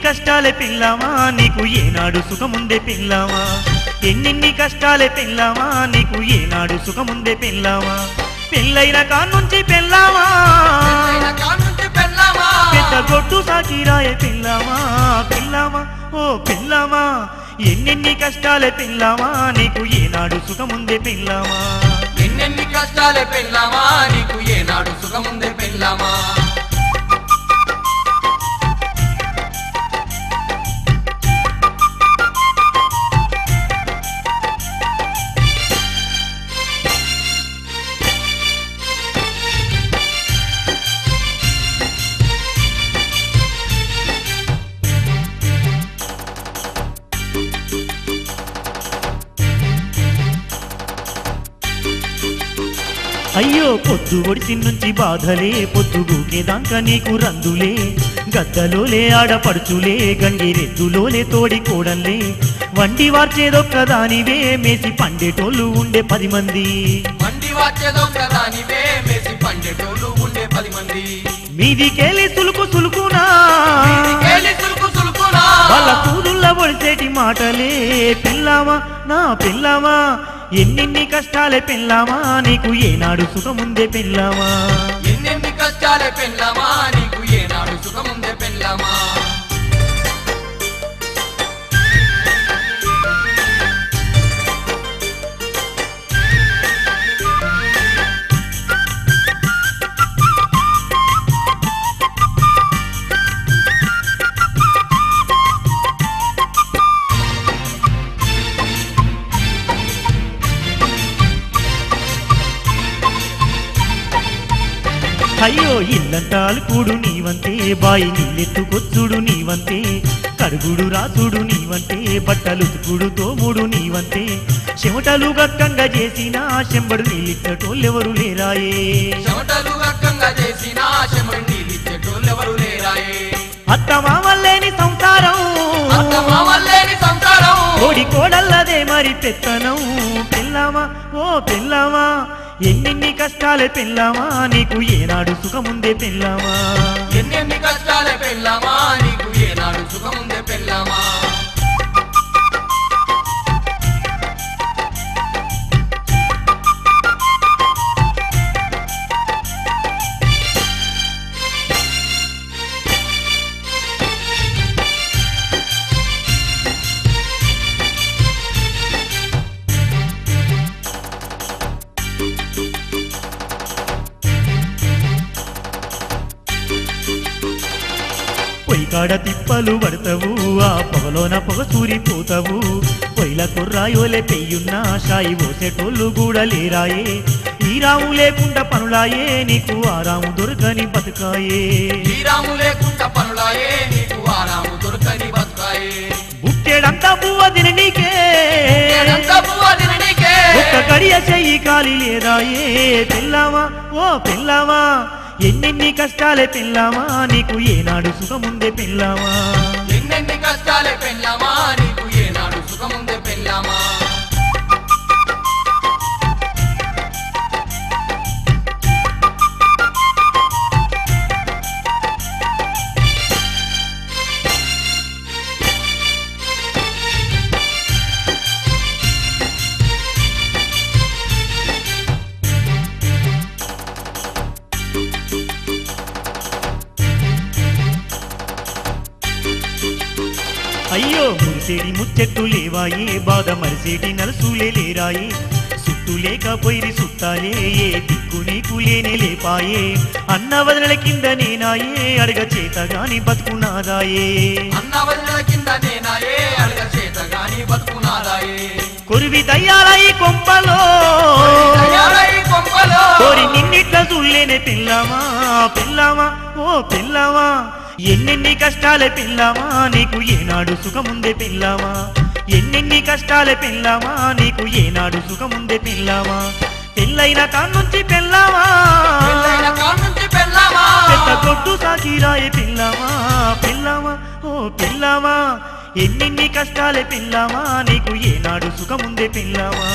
కష్టాలే పిల్లమా నీకు ఏనాడు సుఖముందే పిల్లమా ఎన్నెన్ని కష్టాలే పిల్లమా నీకు ఏనాడు సుఖముందే పిల్లమా పెళ్ళైన కాన్నుంచి పిల్లమా పెద్ద గొడ్డు సాకిరాయే పిల్లమా పిల్లమా ఓ పిల్లమా ఎన్నెన్ని కష్టాలే పిల్లమా నీకు ఏనాడు సుఖముందే పిల్లమా ఎన్నెన్ని కష్టాలే పిల్లమా నీకు ఏనాడు సుఖముందే పిల్లమా అయ్యో పొద్దు ఒడిసి నుంచి బాధలే పొద్దుగూకేదాంక నీకు రందులే గద్దలోలే ఆడపడుచులే గంగిరెద్దులోలే తోడి కోడల్లే వండి వార్చేదొక్కదానివే మేసి పండేటోళ్ళు ఉండే 10 మంది వండి వార్చేదొక్కదానివే మేసి పండేటోళ్ళు ఉండే 10 మంది మీదికేలి సులుకు సులుకునా వాళ్ళ కూదుళ్ళ ఒడిసేటి మాటలే పిల్లమా నా పిల్లమా ఎన్నెన్ని కష్టాలే పిల్లమా నీకు ఏనాడు సుఖముందే పిల్లమా ఎన్నెన్ని కష్టాలే పిల్లమా నీకు ఏనాడు సుఖముందే పిల్లమా అయ్యో ఇల్లంటాలు కూడు నీవంతే బాయి నీళ్ళెత్తుకొచ్చుడు నీవంతే కడుగుడు రాసుడు నీవంతే బట్టలు ఉతుకుడు తోముడు నీవంతే చెమటలు గక్కంగా చేసిన చెంబడు నీళ్ళిచ్చటోళ్ళెవరు లేరాయే చెమటలు గక్కంగా చేసిన చెంబడు నీళ్ళిచ్చటోళ్ళెవరు లేరాయే అత్తమామల్లేని సంసారం కోడి కోడల్లదే మరి పెత్తనం పిల్లమా ఓ పిల్లమా ఎన్నెన్ని కష్టాలే పిల్లమా నీకు ఏనాడు సుఖముందే పిల్లమా ఎన్నెన్ని కష్టాలే పిల్లమా నీకు ఏనాడు సుఖముందే పిల్లమా పొయ్యికాడ తిప్పలు పడతావు ఆ పొగలోన పొగ సూరిపోతావు పొయ్యిల కుర్రాయోలే పెయ్యున్నా షాయి పోసేటోళ్ళు కూడా లేరాయే ఈ రాము లేకుండా పనులాయే నీకు ఆరాము దొరకని బతుకాయే ఈ రాము లేకుండా పనులాయే నీకు ఆరాము దొరకని బతుకాయే బుక్కేడంతా పువ్వ తిననీకే ఒక్క గడియ చెయ్యి కాలి లేదాయే పిల్లమా ఓ పిల్లమా ఎన్నెన్ని కష్టాలే పిల్లమా నీకు ఏనాడు సుఖముందే పిల్లమా ఎన్నెన్ని కష్టాలే పిల్లమా నీకు ఏనాడు సుఖముందే పిల్లమా అయ్యో మురిసేడి ముచ్చెట్టు లేవాయే బాధ మరిసేటి నలుసులే లేరాయే సుట్టు లేకపోయి సుట్టాలే ఏ దిక్కు నీకు లేనే లేపాయే అన్న వదనల కింద నేనాయే అడగ చేతగాని బతుకునాదాయే అన్న వదనల కింద నేనాయే అడగ చేతగాని బతుకునాదాయే కొరివి దయ్యాలయి కొంపలో కోరి నిన్నిట్ల చూడలేనే పిల్లమా పిల్లమా ఓ పిల్లమా ఎన్నెన్ని కష్టాలే పిల్లమా నీకు ఏనాడు సుఖముందే పిల్లమా ఎన్నెన్ని కష్టాలే పిల్లమా నీకు ఏనాడు సుఖముందే పిల్లమా పెళ్ళైన కాన్నుంచి పిల్లమా పెద్ద గొడ్డు సాకిరాయే పిల్లమా పిల్లమా ఓ పిల్లమా ఎన్నెన్ని కష్టాలే పిల్లమా నీకు ఏనాడు సుఖముందే పిల్లమా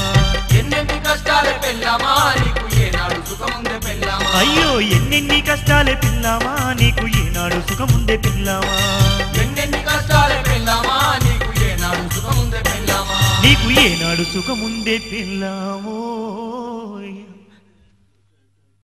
ఎన్నెన్ని కష్టాలే పిల్లమా నీకు ఏనాడు సుఖముందే పిల్లమా అయ్యో ఎన్నెన్ని కష్టాలే పిల్లమా నీకు ఏనాడు సుఖముందే పిల్లమా ఎన్నెన్ని సుఖముందే పిల్లామో